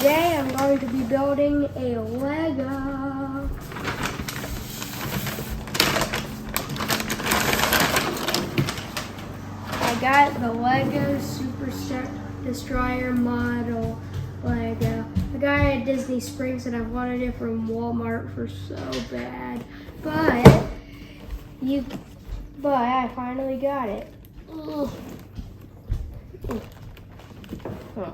Today I'm going to be building a Lego. I got the Lego Super Destroyer model Lego. I got it at Disney Springs and I wanted it from Walmart for so bad. But I finally got it. Ugh. Oh.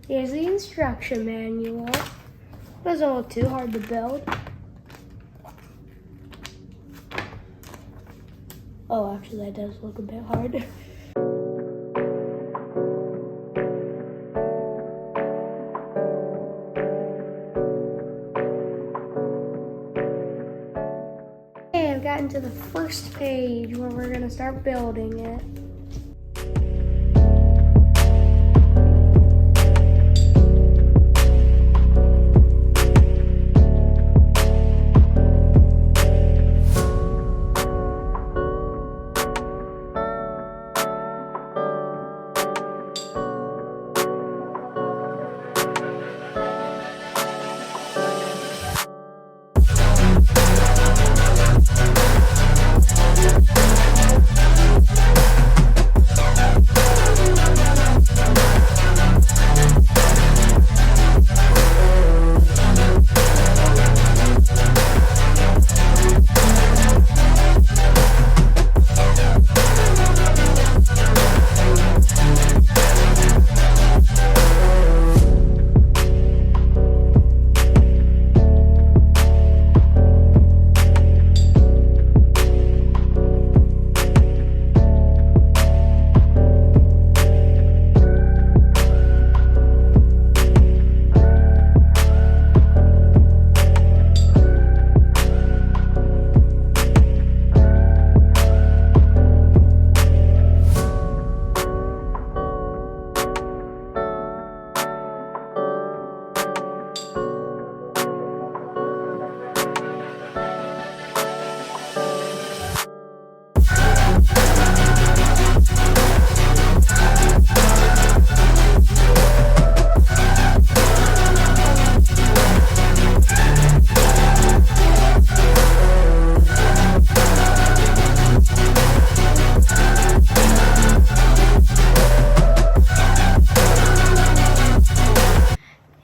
Here's the instruction manual. It doesn't look too hard to build. Oh, actually that does look a bit hard. Okay, I've gotten to the first page where we're gonna start building it.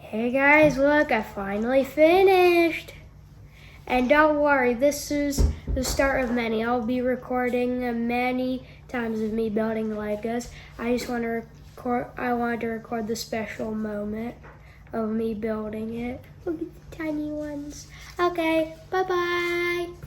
Hey guys, look, I finally finished. And don't worry, this is the start of many. I'll be recording many times of me building Legos. I just want to wanted to record the special moment of me building it. Look at the tiny ones. Okay, bye-bye.